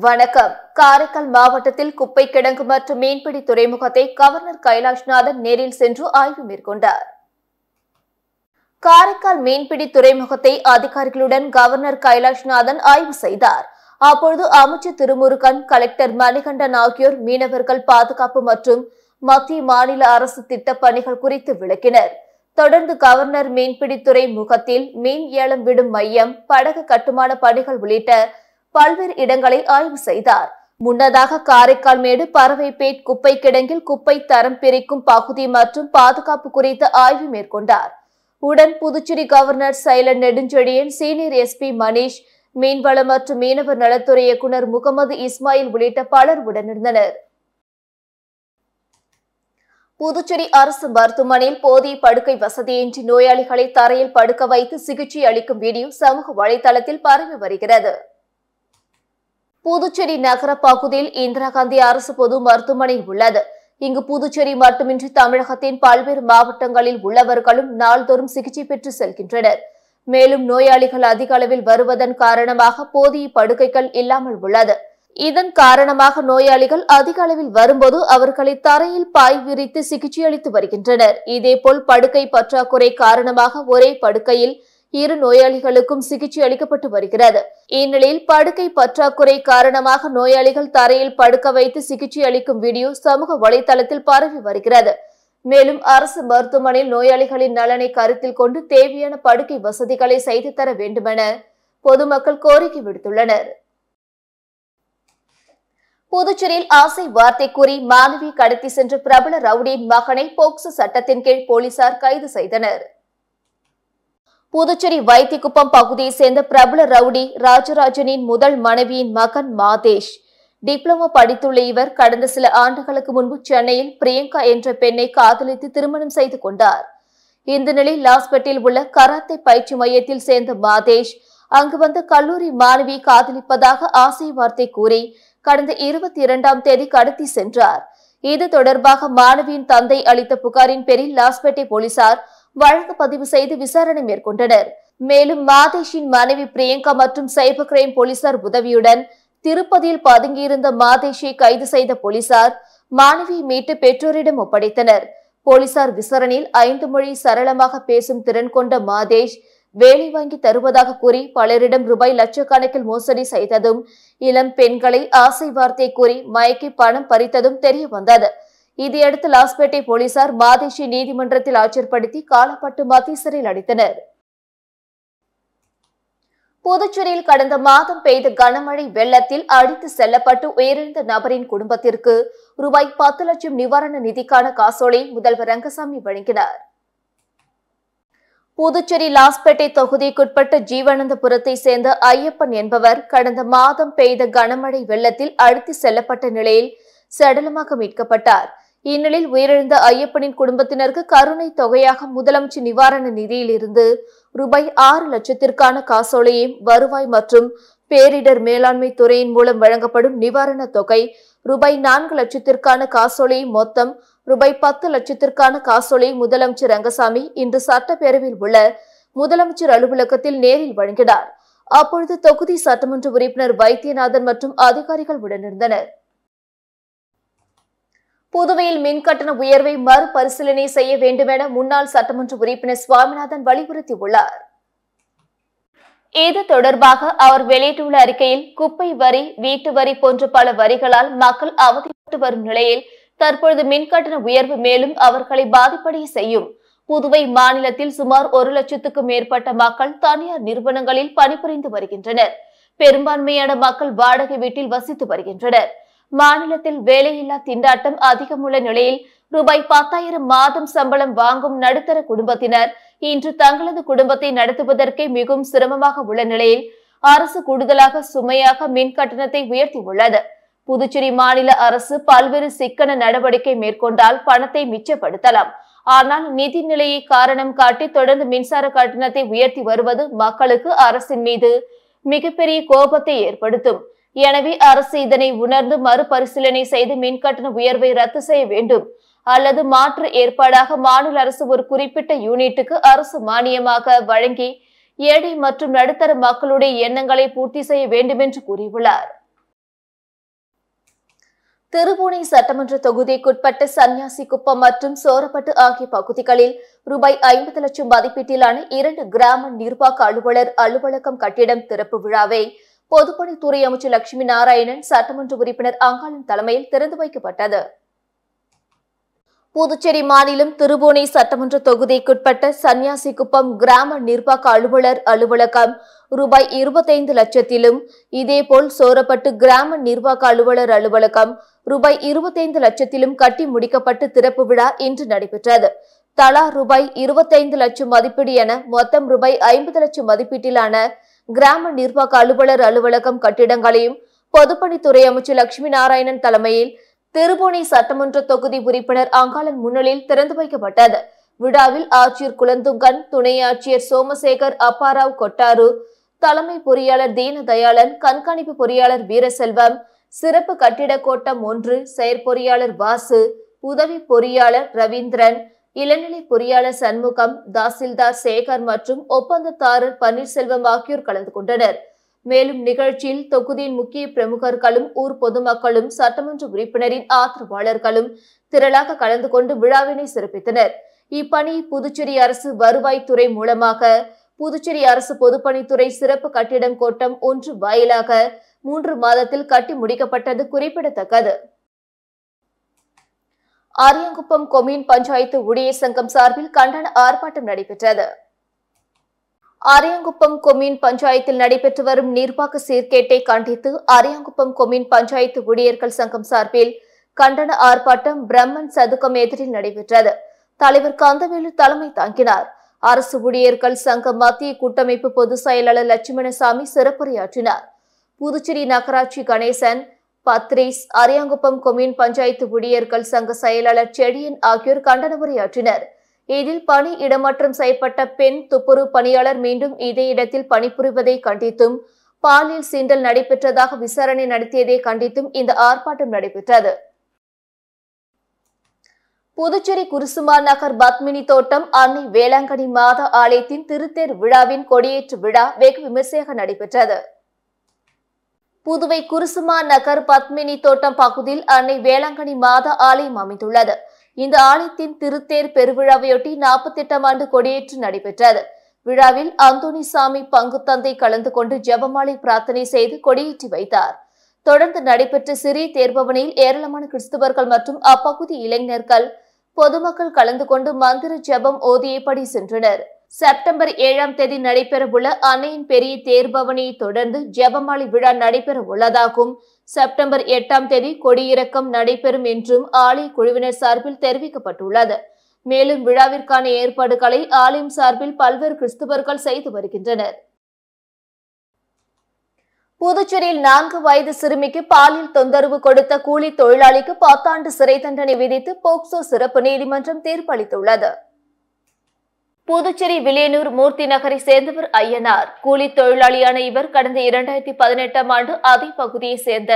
வணக்கம். காரைக்கால் மாவட்டத்தில் குப்பை கிடங்கு மற்றும் மீன்பிடி துறைமுகத்தை கவர்னர் கைலாஷ்நாதன் நேரில் சென்று ஆய்வு மேற்கொண்டார். காரைக்கால் மீன்பிடி துறைமுகத்தை அதிகாரிகளுடன் கவர்னர் கைலாஷ்நாதன் ஆய்வு செய்தார். அப்பொழுது அமைச்சர் திருமுருகன், கலெக்டர் மணிகண்டன் ஆகியோர் மீனவர்கள் பாதுகாப்பு மற்றும் மத்திய மாநில அரசு திட்ட பணிகள் குறித்து விளக்கினர். தொடர்ந்து கவர்னர் மீன்பிடி துறைமுகத்தில் மீன் ஏலம் விடும் மையம், படகு கட்டுமான பணிகள் உள்ளிட்ட பல்வேறு இடங்களை ஆய்வு செய்தார். முன்னதாக காரைக்கால் மேடு பறவைப்பேட் குப்பை கிடங்கில் குப்பை தரம் பிரிக்கும் பகுதி மற்றும் பாதுகாப்பு குறித்த ஆய்வு மேற்கொண்டார். உடன் Puducherry governor சைலன் Nedunchezhiyan, senior SP Manish, மீன்வளம் மற்றும் மீனவர் நலத்துறை இயக்குநர் முகமது இஸ்மாயில் உள்ளிட்ட பலர் உடனிருந்தனர். புதுச்சேரி அரசு மருத்துவமனையில் போதிய படுக்கை வசதியின்றி நோயாளிகளை தரையில் படுக்க வைத்து சிகிச்சை அளிக்கும் வீடியோ சமூக வலைதளத்தில் பரவி வருகிறது. புதுச்சேரி நகர பகுதியில் இந்திரா காந்தி அரசு பொது மருத்துவமனை உள்ளது. இங்கு புதுச்சேரி மட்டுமின்றி தமிழகத்தின் பல்வேறு மாவட்டங்களில் உள்ளவர்களும் நாள்தோறும் சிகிச்சை பெற்று செல்கின்றனர். மேலும் நோயாளிகள் அதிக அளவில் வருவதன் காரணமாக போதிய படுக்கைகள் இல்லாமல் உள்ளது. இதன் காரணமாக நோயாளிகள் அதிக அளவில் வரும்போது அவர்களை தரையில் பாய் விரித்து சிகிச்சை அளித்து வருகின்றனர். இதேபோல் படுக்கை பற்றாக்குறை காரணமாக ஒரே படுக்கையில் இரு நோயாளிகளுக்கும் சிகிச்சை அளிக்கப்பட்டு வருகிறது. இந்நிலையில் படுக்கை பற்றாக்குறை காரணமாக நோயாளிகள் தரையில் படுக்க வைத்து சிகிச்சை அளிக்கும் வீடியோ சமூக வலைதளத்தில் பரவி வருகிறது. மேலும் அரசு மருத்துவமனையில் நோயாளிகளின் நலனை கருத்தில் கொண்டு தேவையான படுக்கை வசதிகளை செய்து தர வேண்டுமென பொதுமக்கள் கோரிக்கை விடுத்துள்ளனர். புதுச்சேரியில் ஆசை வார்த்தை கூறி மாணவி கடத்தி சென்ற பிரபல ரவுடியின் மகனை போக்சோ சட்டத்தின் கீழ் போலீசார் கைது செய்தனர். புதுச்சேரி வைத்திக்குப்பம் பகுதியை சேர்ந்த பிரபல ரவுடி ராஜராஜனின் முதல் மனைவியின் மகன் மாதேஷ். டிப்ளமோ படித்துள்ள இவர் கடந்த சில ஆண்டுகளுக்கு முன்பு சென்னையில் பிரியங்கா என்ற பெண்ணை காதலித்து திருமணம் செய்து கொண்டார். இந்த நிலையில் லாஸ்பேட்டில் உள்ள கராத்தே பயிற்சி மையத்தில் சேர்ந்த மாதேஷ் அங்கு வந்த கல்லூரி மாணவி காதலிப்பதாக ஆசை வார்த்தை கூறி கடந்த 22ஆம் தேதி கடத்தி சென்றார். இது தொடர்பாக மாணவியின் தந்தை அளித்த புகாரின் பேரில் லாஸ்பேட்டை போலீசார் வழக்கு பதிவு செய்து விசாரணை மேற்கொண்டனர். மேலும் மாதேஷின் மனைவி பிரியங்கா மற்றும் சைபர் கிரைம் போலீசார் உதவியுடன் திருப்பதியில் பதுங்கியிருந்த மாதேஷை கைது செய்த போலீசார் மாணவியை மீட்டு பெற்றோரிடம் ஒப்படைத்தனர். போலீசார் விசாரணையில் 5 மொழி சரளமாக பேசும் திறன் கொண்ட மாதேஷ் வேலை வாங்கி தருவதாக கூறி பலரிடம் ரூபாய் லட்சக்கணக்கில் மோசடி செய்ததும், இளம் பெண்களை ஆசை வார்த்தை கூறி மயக்கி பணம் பறித்ததும் தெரிய வந்தது. இதையடுத்து லாஸ்பேட்டை போலீசார் மாதேஷை நீதிமன்றத்தில் ஆஜர்படுத்தி காலப்பட்டு மத்திய சிறையில் அடைத்தனர். புதுச்சேரியில் கடந்த மாதம் பெய்த கனமழை வெள்ளத்தில் அடித்து செல்லப்பட்டு உயிரிழந்த நபரின் குடும்பத்திற்கு ரூபாய் 10 லட்சம் நிவாரண நிதிக்கான காசோலை முதல்வர் ரங்கசாமி வழங்கினார். புதுச்சேரி லாஸ்பேட்டை தொகுதிக்குட்பட்ட ஜீவானந்தபுரத்தை சேர்ந்த ஐயப்பன் என்பவர் கடந்த மாதம் பெய்த கனமழை வெள்ளத்தில் அடித்து செல்லப்பட்ட நிலையில் சடலமாக மீட்கப்பட்டார். இந்நிலையில் உயிரிழந்த ஐயப்பனின் குடும்பத்தினருக்கு கருணை தொகையாக முதலமைச்சர் நிவாரண நிதியில் இருந்து ரூபாய் 6 லட்சத்திற்கான காசோலையும், வருவாய் மற்றும் பேரிடர் மேலாண்மை துறையின் மூலம் வழங்கப்படும் நிவாரண தொகை ரூபாய் 4 லட்சத்திற்கான காசோலையும், மொத்தம் ரூபாய் 10 லட்சத்திற்கான காசோலை முதலமைச்சர் ரங்கசாமி இன்று சட்டப்பேரவையில் உள்ள முதலமைச்சர் அலுவலகத்தில் நேரில் வழங்கினார். அப்பொழுது தொகுதி சட்டமன்ற உறுப்பினர் வைத்தியநாதன் மற்றும் அதிகாரிகள் உடனிருந்தனர். புதுவையில் மின்கட்டண உயர்வை மறுபரிசீலனை செய்ய வேண்டுமென முன்னாள் சட்டமன்ற உறுப்பினர் சுவாமிநாதன் வலியுறுத்தியுள்ளார். இது தொடர்பாக அவர் வெளியிட்டுள்ள அறிக்கையில், குப்பை வரி, வீட்டு வரி போன்ற பல வரிகளால் மக்கள் அவதிப்பட்டு வரும் நிலையில் தற்பொழுது மின்கட்டண உயர்வு மேலும் அவர்களை பாதிப்படைய செய்யும். புதுவை மாநிலத்தில் சுமார் 1 லட்சத்துக்கும் மேற்பட்ட மக்கள் தனியார் நிறுவனங்களில் பணிபுரிந்து வருகின்றனர். பெரும்பான்மையான மக்கள் வாடகை வீட்டில் வசித்து வருகின்றனர். மாநிலத்தில் வேலையில்லா திண்டாட்டம் அதிகம் உள்ள நிலையில் ரூபாய் 10,000 மாதம் சம்பளம் வாங்கும் நடுத்தர குடும்பத்தினர் இன்று தங்களது குடும்பத்தை நடத்துவதற்கே மிகவும் சிரமமாக உள்ள நிலையில் அரசு கூடுதலாக சுமையாக மின் கட்டணத்தை உயர்த்தியுள்ளது. புதுச்சேரி மாநில அரசு பல்வேறு சிக்கன நடவடிக்கை மேற்கொண்டால் பணத்தை மிச்சப்படுத்தலாம். ஆனால் நிதி நிலையை காரணம் காட்டி தொடர்ந்து மின்சார கட்டணத்தை உயர்த்தி வருவது மக்களுக்கு அரசின் மீது மிகப்பெரிய கோபத்தை ஏற்படுத்தும். எனவே அரசு இதனை உணர்ந்து மறுபரிசீலனை செய்து மின்கட்டண உயர்வை ரத்து செய்ய வேண்டும். அல்லது மாற்று ஏற்பாடாக மாநில அரசு ஒரு குறிப்பிட்ட யூனிட்டுக்கு அரசு மானியமாக வழங்கி ஏழை மற்றும் நடுத்தர மக்களுடைய எண்ணங்களை பூர்த்தி செய்ய வேண்டும் என்று கூறியுள்ளார். திருபுவனை சட்டமன்ற தொகுதிக்குட்பட்ட சன்னியாசிக்குப்பம் மற்றும் சோரப்பட்டு ஆகிய பகுதிகளில் ரூபாய் 50 லட்சம் மதிப்பீட்டிலான 2 கிராம நிர்வாக அலுவலர் அலுவலகம் கட்டிடம் திறப்பு விழாவை பொதுப்பணித்துறை அமைச்சர் லட்சுமி நாராயணன் சட்டமன்ற உறுப்பினர் அங்காளன் தலைமையில் திறந்து வைக்கப்பட்டது. புதுச்சேரி மாநிலம் திருபுவனை சட்டமன்ற தொகுதிக்குட்பட்ட சன்னியாசிக்குப்பம் கிராம நிர்வாக அலுவலர் அலுவலகம் ரூபாய் 25 லட்சத்திலும், இதேபோல் சோரப்பட்டு கிராம நிர்வாக அலுவலர் அலுவலகம் ரூபாய் 25 லட்சத்திலும் கட்டி முடிக்கப்பட்டு திறப்பு விழா இன்று நடைபெற்றது. தலா ரூபாய் 25 லட்சம் மதிப்பீடு என மொத்தம் ரூபாய் 50 லட்சம் மதிப்பீட்டிலான கிராம நிர்வாக அலுவலர் அலுவலகம் கட்டிடங்களையும் பொதுப்பணித்துறை அமைச்சர் லட்சுமி நாராயணன் தலைமையில் திருபுவனை சட்டமன்ற தொகுதி உறுப்பினர் அங்காளன் முன்னிலையில் திறந்து வைக்கப்பட்டது. விழாவில் ஆட்சியர் குலந்துங்கன், துணை ஆட்சியர் சோமசேகர், அப்பாராவ் கொட்டாரு, தலைமை பொறியாளர் தீனதயாளன், கண்காணிப்பு பொறியாளர் வீரசெல்வம், சிறப்பு கட்டிட கோட்டம் 1 செயற்பொறியாளர் வாசு, உதவி பொறியாளர் ரவீந்திரன், இளநிலை பொறியாளர் சண்முகம், தாசில்தார் சேகர் மற்றும் ஒப்பந்ததாரர் பன்னீர்செல்வம் ஆகியோர் கலந்து கொண்டனர். மேலும் நிகழ்ச்சியில் தொகுதியின் முக்கிய பிரமுகர்களும் ஊர் பொதுமக்களும் சட்டமன்ற உறுப்பினரின் ஆதரவாளர்களும் திரளாக கலந்து கொண்டு விழாவினை சிறப்பித்தனர். இப்பணி புதுச்சேரி அரசு வருவாய்த்துறை மூலமாக புதுச்சேரி அரசு பொதுப்பணித்துறை சிறப்பு கட்டிடம் கோட்டம் 1 வாயிலாக 3 மாதத்தில் கட்டி முடிக்கப்பட்டது குறிப்பிடத்தக்கது. அரியாங்குப்பம் கொம்யூன் பஞ்சாயத்து ஊழியர் சங்கம் சார்பில் கண்டன ஆர்ப்பாட்டம் நடைபெற்றது. அரியாங்குப்பம் கொம்யூன் பஞ்சாயத்தில் நடைபெற்று வரும் நிர்வாக சீர்கேட்டை கண்டித்து அரியாங்குப்பம் கொம்யூன் பஞ்சாயத்து ஊழியர்கள் சங்கம் சார்பில் கண்டன ஆர்ப்பாட்டம் பிரம்மன் சதுக்கம் எதிரில் நடைபெற்றது. தலைவர் கந்தவேலு தலைமை தாங்கினார். அரசு ஊழியர்கள் சங்க மத்திய கூட்டமைப்பு பொதுச் செயலாளர் லட்சுமணசாமி சிறப்புரையாற்றினார். புதுச்சேரி நகராட்சி கணேசன், பத்ரீஸ், அரியாங்குப்பம் கொம்யூன் பஞ்சாயத்து ஊழியர்கள் சங்க செயலாளர் செடியன் ஆகியோர் கண்டன உரையாற்றினர். இதில் பணி இடமாற்றம் செய்யப்பட்ட பெண் துப்புரவு பணியாளர் மீண்டும் இதே இடத்தில் பணிபுரிவதை கண்டித்தும், பாலியல் சீண்டல் நடைபெற்றதாக விசாரணை நடத்தியதை கண்டித்தும் இந்த ஆர்ப்பாட்டம் நடைபெற்றது. புதுச்சேரி குருசுமார் நகர் பத்மினி தோட்டம் அன்னை வேளாங்கண்ணி மாதா ஆலயத்தின் திருத்தேர் விழாவின் கொடியேற்று விழா வெகு விமர்சையாக நடைபெற்றது. புதுவை குருசுமார் நகர் பத்மினி தோட்டம் பகுதியில் அன்னை வேளாங்கண்ணி மாதா ஆலயம் அமைந்துள்ளது. இந்த ஆலயத்தின் திருத்தேர் பெருவிழாவையொட்டி 48ஆம் ஆண்டு கொடியேற்று நடைபெற்றது. விழாவில் அந்தோணிசாமி பங்கு தந்தை கலந்து கொண்டு ஜெபமாலை பிரார்த்தனை செய்து கொடியேற்றி வைத்தார். தொடர்ந்து நடைபெற்ற சிறிய தேர்பவனியில் ஏராளமான கிறிஸ்தவர்கள் மற்றும் அப்பகுதி இளைஞர்கள், பொதுமக்கள் கலந்து கொண்டு மந்திர ஜெபம் ஓதியபடி சென்றனர். செப்டம்பர் 7ஆம் தேதி நடைபெறவுள்ள அன்னையின் பெரிய தேர்பவனியை தொடர்ந்து ஜெபமாலை விழா நடைபெற உள்ளதாகவும், செப்டம்பர் 8ஆம் தேதி கொடியிறக்கம் நடைபெறும் என்றும் ஆலய குழுவினர் சார்பில் தெரிவிக்கப்பட்டுள்ளது. மேலும் விழாவிற்கான ஏற்பாடுகளை ஆலயம் சார்பில் பல்வேறு கிறிஸ்தவர்கள் செய்து வருகின்றனர். புதுச்சேரியில் 4 வயது சிறுமிக்கு பாலியல் தொந்தரவு கொடுத்த கூலி தொழிலாளிக்கு 10 ஆண்டு சிறை தண்டனை விதித்து போக்சோ சிறப்பு நீதிமன்றம் தீர்ப்பளித்துள்ளது. புதுச்சேரி வில்லியனூர் மூர்த்தி நகரை சேர்ந்தவர் ஐயனார். கூலி தொழிலாளியான இவர் கடந்த 2018ஆம் ஆண்டு அதே பகுதியை சேர்ந்த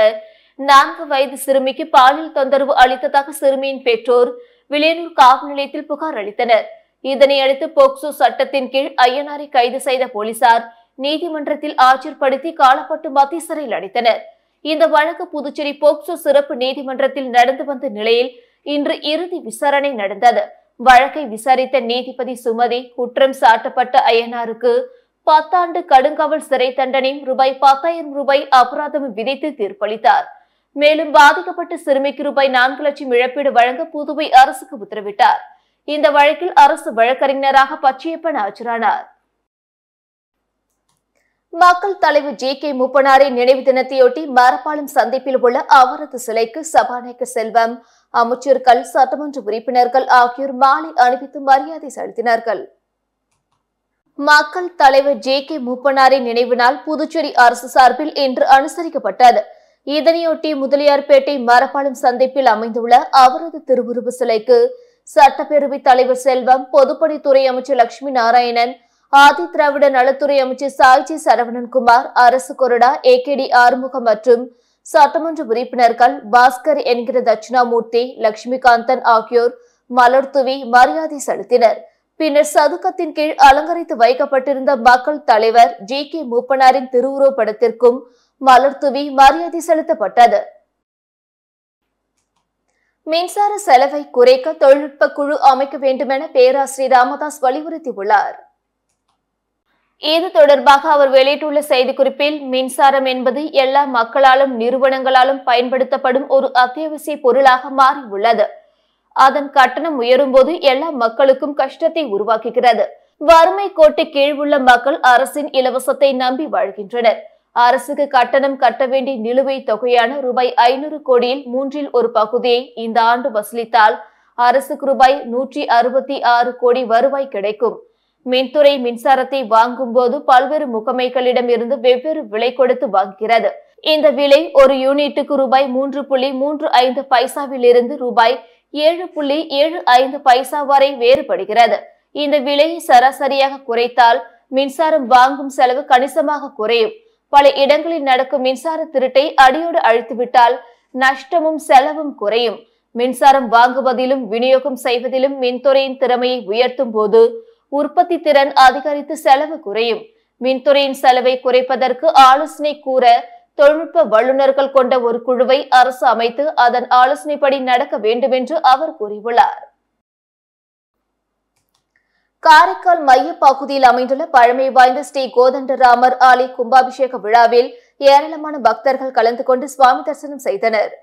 4 வயது சிறுமிக்கு பாலியல் தொந்தரவு அளித்ததாக சிறுமியின் பெற்றோர் வில்லியனூர் காவல் நிலையத்தில் புகார் அளித்தனர். இதனையடுத்து போக்சோ சட்டத்தின் கீழ் ஐயனாரை கைது செய்த போலீசார் நீதிமன்றத்தில் ஆஜர்படுத்தி காலப்பட்டு மத்திய சிறையில் அடைத்தனர். இந்த வழக்கு புதுச்சேரி போக்சோ சிறப்பு நீதிமன்றத்தில் நடந்து வந்த நிலையில் இன்று இறுதி விசாரணை நடந்தது. வழக்கை விசாரித்த நீதிபதி சுமதி குற்றம் சாட்டப்பட்ட ஐயனாருக்கு 10 ஆண்டு கடுங்காவல் சிறை தண்டனையும் ரூபாய் 10,000 அபராதம் விதித்து தீர்ப்பளித்தார். மேலும் பாதிக்கப்பட்ட சிறுமிக்கு ரூபாய் 4 லட்சம் இழப்பீடு வழங்க புதுவை அரசுக்கு உத்தரவிட்டார். இந்த வழக்கில் அரசு வழக்கறிஞராக பச்சையப்பன் ஆஜரானார். மக்கள் தலைவர் ஜே.கே. மூப்பனாரின் நினைவு தினத்தையொட்டி மரப்பாலம் சந்திப்பில் உள்ள அவரது சிலைக்கு சபாநாயகர் செல்வம், அமைச்சர்கள், சட்டமன்ற உறுப்பினர்கள் ஆகியோர் மாலை அணிவித்து மரியாதை செலுத்தினார்கள். மக்கள் தலைவர் ஜே.கே. மூப்பனாரின் நினைவு நாள் புதுச்சேரி அரசு சார்பில் இன்று அனுசரிக்கப்பட்டது. இதனையொட்டி முதலியார்பேட்டை மரப்பாலம் சந்திப்பில் அமைந்துள்ள அவரது திருவுருவ சிலைக்கு சட்டப்பேரவைத் தலைவர் செல்வம், பொதுப்பணித்துறை அமைச்சர் லட்சுமி நாராயணன், ஆதி திராவிட நலத்துறை அமைச்சர் சாய்ஜி சரவணன்குமார், அரசு கொறடா ஏ.கே.டி. ஆறுமுகம் மற்றும் சட்டமன்ற உறுப்பினர்கள் பாஸ்கர் என்கிற தட்சிணாமூர்த்தி, லட்சுமிகாந்தன் ஆகியோர் மலர் தூவி மரியாதை செலுத்தினர். பின்னர் சதுக்கத்தின் கீழ் அலங்கரித்து வைக்கப்பட்டிருந்த மக்கள் தலைவர் ஜே.கே. மூப்பனாரின் திருவுருவப் படத்திற்கும் மலர் தூவி மரியாதை செலுத்தப்பட்டது. மின்சார செலவை குறைக்க தொழில்நுட்ப குழு அமைக்க வேண்டும் என பேராசிரியர் ராமதாஸ் வலியுறுத்தியுள்ளார். இது தொடர்பாக அவர் வெளியிட்டுள்ள செய்திக்குறிப்பில், மின்சாரம் என்பது எல்லா மக்களாலும் நிறுவனங்களாலும் பயன்படுத்தப்படும் ஒரு அத்தியாவசிய பொருளாக மாறியுள்ளது. அதன் கட்டணம் உயரும் போது எல்லா மக்களுக்கும் கஷ்டத்தை உருவாக்குகிறது. வறுமை கோட்டு கீழ் உள்ள மக்கள் அரசின் இலவசத்தை நம்பி வாழ்கின்றனர். அரசுக்கு கட்டணம் கட்ட வேண்டிய நிலுவைத் தொகையான ரூபாய் 500 கோடியில் 1/3 பகுதியை இந்த ஆண்டு வசூலித்தால் அரசுக்கு ரூபாய் 166 கோடி வருவாய் கிடைக்கும். மின்துறை மின்சாரத்தை வாங்கும் போது பல்வேறு முகமைகளிடம் இருந்து வெவ்வேறு விலை கொடுத்து வாங்குகிறது. இந்த விலை ஒரு யூனிட்டுக்கு ரூபாய் 3.35 பைசாவிலிருந்து ரூபாய் 7.75 பைசா வரை வேறுபடுகிறது. இந்த விலையை சராசரியாக குறைத்தால் மின்சாரம் வாங்கும் செலவு கணிசமாக குறையும். பல இடங்களில் நடக்கும் மின்சார திருட்டை அடியோடு அழித்துவிட்டால் நஷ்டமும் செலவும் குறையும். மின்சாரம் வாங்குவதிலும் விநியோகம் செய்வதிலும் மின்துறையின் திறமையை உயர்த்தும் போது உற்பத்தி திறன் அதிகரித்து செலவு குறையும். மின்துறையின் செலவை குறைப்பதற்கு ஆலோசனை கூற தொழில்நுட்ப வல்லுநர்கள் கொண்ட ஒரு குழுவை அரசு அமைத்து அதன் ஆலோசனைப்படி நடக்க வேண்டும் என்று அவர் கூறியுள்ளார். காரைக்கால் மைய பகுதியில் அமைந்துள்ள பழமை வாய்ந்த ஸ்ரீ கோதண்டராமர் ஆலய கும்பாபிஷேக விழாவில் ஏராளமான பக்தர்கள் கலந்து கொண்டு சுவாமி தரிசனம் செய்தனர்.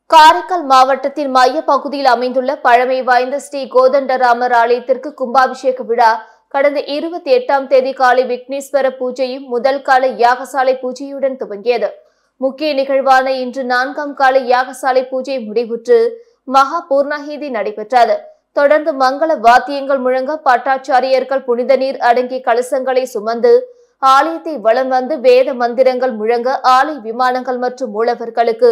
காரைக்கால் மாவட்டத்தின் மைய பகுதியில் அமைந்துள்ள பழமை வாய்ந்த ஸ்ரீ கோதண்டராமர் ஆலயத்திற்கு கும்பாபிஷேக விழா கடந்த 28ஆம் தேதி காலை விக்னேஸ்வர பூஜையும் முதல் கால யாகசாலை பூஜையுடன் துவங்கியது. முக்கிய நிகழ்வான இன்று 4ஆம் கால யாகசாலை பூஜை முடிவுற்று மகா பூர்ணாகிதி நடைபெற்றது. தொடர்ந்து மங்கள வாத்தியங்கள் முழங்க பட்டாச்சாரியர்கள் புனித நீர் அடங்கிய கலசங்களை சுமந்து ஆலயத்தை வலம் வந்து வேத மந்திரங்கள் முழங்க ஆலய விமானங்கள் மற்றும் மூலவர்களுக்கு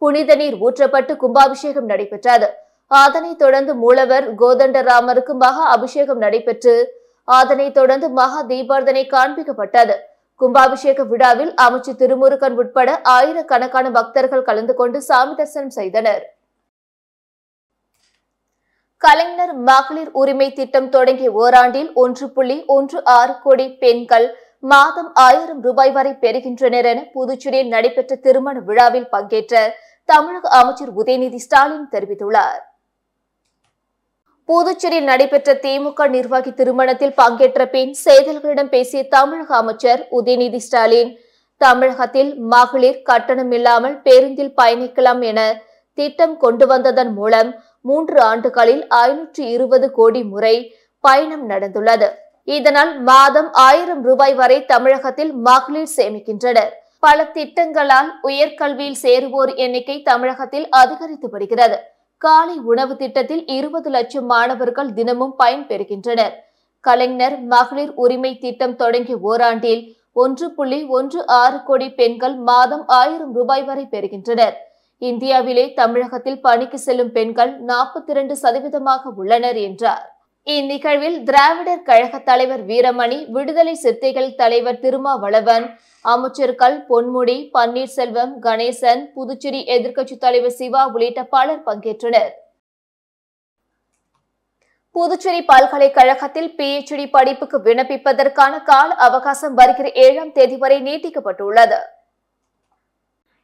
புனித நீர் ஊற்றப்பட்டு கும்பாபிஷேகம் நடைபெற்றது. அதனைத் தொடர்ந்து மூலவர் கோதண்டராமருக்கு மகா அபிஷேகம் நடைபெற்று அதனைத் தொடர்ந்து மகா தீபார்த்தனை காண்பிக்கப்பட்டது. கும்பாபிஷேக விழாவில் அமைச்சர் திருமுருகன் உட்பட ஆயிரக்கணக்கான பக்தர்கள் கலந்து கொண்டு சாமி தரிசனம் செய்தனர். கலைஞர் மகளிர் உரிமை திட்டம் தொடங்கிய ஓராண்டில் 1.16 கோடி பெண்கள் மாதம் 1000 ரூபாய் வரை பெறுகின்றனர் என புதுச்சேரியில் நடைபெற்ற திருமண விழாவில் பங்கேற்ற தமிழக அமைச்சர் உதயநிதி ஸ்டாலின் தெரிவித்துள்ளார். புதுச்சேரியில் நடைபெற்ற திமுக நிர்வாகி திருமணத்தில் பங்கேற்ற பின் செய்தியாளர்களிடம் பேசிய தமிழக அமைச்சர் உதயநிதி ஸ்டாலின், தமிழகத்தில் மகளிர் கட்டணம் இல்லாமல் பேருந்தில் பயணிக்கலாம் என திட்டம் கொண்டு வந்ததன் மூலம் 3 ஆண்டுகளில் 520 கோடி முறை பயணம் நடந்துள்ளது. இதனால் மாதம் 1000 ரூபாய் வரை தமிழகத்தில் மகளிர் சேமிக்கின்றனர். பல திட்டங்களால் உயர்கல்வியில் சேருவோர் எண்ணிக்கை தமிழகத்தில் அதிகரித்து வருகிறது. காலை உணவு திட்டத்தில் 20 லட்சம் மாணவர்கள் தினமும் பயன்பெறுகின்றனர். கலைஞர் மகளிர் உரிமை திட்டம் தொடங்கிய ஓராண்டில் 1.16 கோடி பெண்கள் மாதம் 1000 ரூபாய் வரை பெறுகின்றனர். இந்தியாவிலே தமிழகத்தில் பணிக்கு செல்லும் பெண்கள் 42% உள்ளனர் என்றார். இந்நிகழ்வில் திராவிடர் கழக தலைவர் வீரமணி, விடுதலை சிறுத்தைகள் தலைவர் திருமாவளவன், அமைச்சர்கள் பொன்முடி, பன்னீர்செல்வம், கணேசன், புதுச்சேரி எதிர்க்கட்சித் தலைவர் சிவா உள்ளிட்ட பலர் பங்கேற்றனர். புதுச்சேரி பல்கலைக்கழகத்தில் PhD படிப்புக்கு விண்ணப்பிப்பதற்கான கால அவகாசம் வருகிற 7ஆம் தேதி வரை நீட்டிக்கப்பட்டுள்ளது.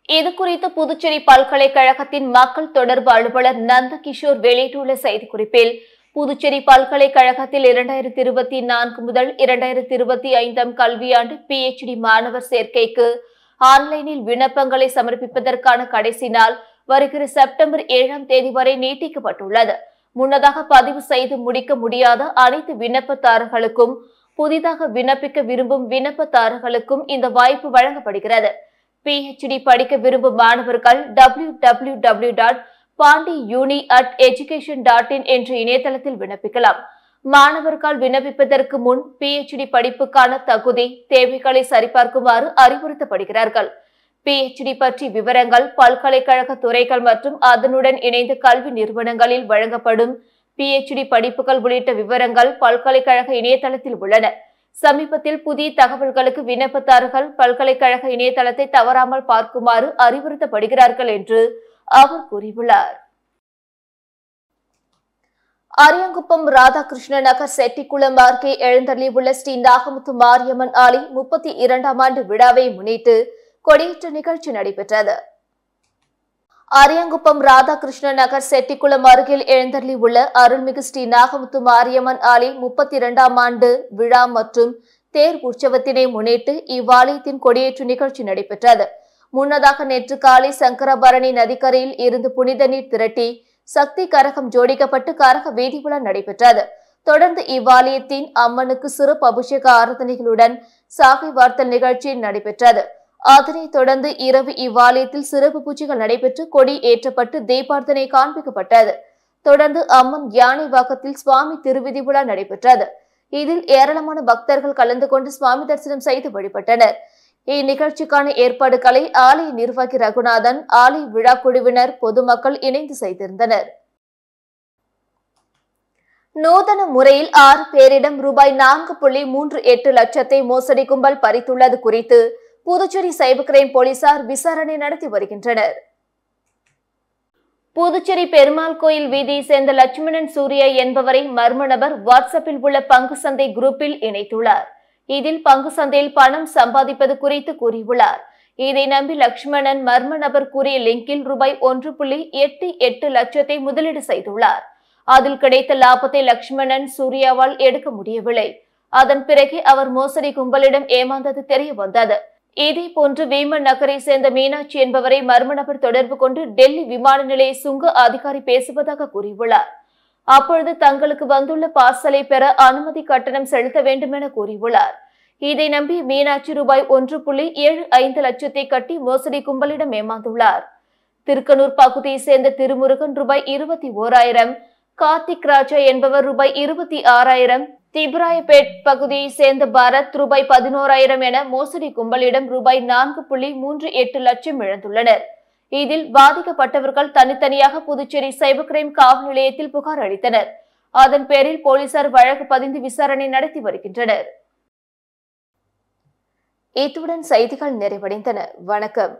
இதுகுறித்து புதுச்சேரி பல்கலைக்கழகத்தின் மக்கள் தொடர்பு அலுவலர் நந்தகிஷோர் வெளியிட்டுள்ள செய்திக்குறிப்பில், புதுச்சேரி பல்கலைக்கழகத்தில் 2024 முதல் 2025 கல்வியாண்டு PhD மாணவர் சேர்க்கைக்கு ஆன்லைனில் விண்ணப்பங்களை சமர்ப்பிப்பதற்கான கடைசி நாள் வருகிற செப்டம்பர் 7ஆம் தேதி வரை நீட்டிக்கப்பட்டுள்ளது. முன்னதாக பதிவு செய்து முடிக்க முடியாத அனைத்து விண்ணப்பதாரர்களுக்கும், புதிதாக விண்ணப்பிக்க விரும்பும் விண்ணப்பதாரர்களுக்கும் இந்த வாய்ப்பு வழங்கப்படுகிறது. PhD படிக்க விரும்பும் மாணவர்கள் www.pandiuni@education.in என்ற இணையதளத்தில் விண்ணப்பிக்கலாம். மாணவர்கள் விண்ணப்பிப்பதற்கு முன் PhD படிப்புக்கான தகுதி தேவைகளை சரிபார்க்குமாறு அறிவுறுத்தப்படுகிறார்கள். PhD பற்றி விவரங்கள் பல்கலைக்கழக துறைகள் மற்றும் அதனுடன் இணைந்த கல்வி நிறுவனங்களில் வழங்கப்படும் PhD படிப்புகள் உள்ளிட்ட விவரங்கள் பல்கலைக்கழக இணையதளத்தில் உள்ளன. சமீபத்தில் புதிய தகவல்களுக்கு விண்ணப்பதாரர்கள் பல்கலைக்கழக இணையதளத்தை தவறாமல் பார்க்குமாறு அறிவுறுத்தப்படுகிறார்கள் என்று அவர் கூறியுள்ளார். அரியாங்குப்பம் ராதாகிருஷ்ண நகர் செட்டிக்குளம் அருகே எழுந்தருளியுள்ள ஸ்ரீ நாகமுத்து மாரியம்மன் ஆலய 32ஆம் ஆண்டு விழாவை முன்னிட்டு கொடியேற்ற நிகழ்ச்சி நடைபெற்றது. அரியாங்குப்பம் ராதாகிருஷ்ண நகர் செட்டிக்குளம் அருகில் எழுந்தருளி உள்ள அருள்மிகு ஸ்ரீ நாகமுத்து மாரியம்மன் ஆலய 32ஆம் ஆண்டு விழா மற்றும் தேர் உற்சவத்தினை முன்னிட்டு இவ்வாலயத்தின் கொடியேற்று நிகழ்ச்சி நடைபெற்றது. முன்னதாக நேற்று காலை சங்கராபரணி நதிக்கரையில் இருந்து புனித நீர் திரட்டி சக்தி கரகம் ஜோடிக்கப்பட்டு கரக வீதி உலா நடைபெற்றது. தொடர்ந்து இவ்வாலயத்தின் அம்மனுக்கு சிறப்பு அபிஷேக ஆராதனைகளுடன் சாகை வார்த்தல் நிகழ்ச்சி நடைபெற்றது. அதனைத் தொடர்ந்து இரவு இவ்வாலயத்தில் சிறப்பு பூஜைகள் நடைபெற்று கொடி ஏற்றப்பட்டு தீபார்த்தனை காண்பிக்கப்பட்டது. தொடர்ந்து அம்மன் யானை வாகத்தில் சுவாமி திருவிதி விழா நடைபெற்றது. இதில் ஏராளமான பக்தர்கள் கலந்து கொண்டு சுவாமி தரிசனம் செய்து வழிபட்டனர். இந்நிகழ்ச்சிக்கான ஏற்பாடுகளை ஆலய நிர்வாகி ரகுநாதன், ஆலய விழா குழுவினர், பொதுமக்கள் இணைந்து செய்திருந்தனர். நூதன முறையில் 6 பேரிடம் ரூபாய் 4.38 லட்சத்தை மோசடி கும்பல் பறித்துள்ளது குறித்து புதுச்சேரி சைபர் கிரைம் போலீசார் விசாரணை நடத்தி வருகின்றனர். புதுச்சேரி பெருமாள் கோயில் வீதியை சேர்ந்த லட்சுமணன் சூர்யா என்பவரை மர்ம நபர் வாட்ஸ்அப்பில் உள்ள பங்கு சந்தை குரூப்பில் இணைத்துள்ளார். இதில் பங்கு சந்தையில் பணம் சம்பாதிப்பது குறித்து கூறியுள்ளார். இதை நம்பி லட்சுமணன் மர்ம நபர் கூறிய லிங்கில் ரூபாய் 1.88 லட்சத்தை முதலீடு செய்துள்ளார். அதில் கிடைத்த லாபத்தை லட்சுமணன் சூர்யாவால் எடுக்க முடியவில்லை. அதன் பிறகு அவர் மோசடி கும்பலிடம் ஏமாந்தது தெரிய வந்தது. இதே போன்று வீமன் நகரை சேர்ந்த மீனாட்சி என்பவரை மர்ம நபர் தொடர்பு கொண்டு டெல்லி விமான நிலைய சுங்க அதிகாரி பேசுவதாக கூறியுள்ளார். அப்பொழுது தங்களுக்கு வந்துள்ள பார்சலை பெற அனுமதி கட்டணம் செலுத்த வேண்டும் என கூறியுள்ளார். இதை நம்பி மீனாட்சி ரூபாய் 1.75 லட்சத்தை கட்டி மோசடி கும்பலிடம் ஏமாந்துள்ளார். திருக்கனூர் பகுதியை சேர்ந்த திருமுருகன் ரூபாய் 21,000, கார்த்திக் ராஜா என்பவர் ரூபாய் 26,000, திப்ராயப்பேட் பகுதியை சேர்ந்த பரத் ரூபாய் 11,000 என மோசடி கும்பலிடம் ரூபாய் 4.38 லட்சம் இழந்துள்ளனர். இதில் பாதிக்கப்பட்டவர்கள் தனித்தனியாக புதுச்சேரி சைபர் கிரைம் காவல் நிலையத்தில் புகார் அளித்தனர். அதன் பேரில் போலீசார் வழக்கு பதிந்து விசாரணை நடத்தி வருகின்றனர். இத்துடன் செய்திகள் நிறைவடைந்தன. வணக்கம்.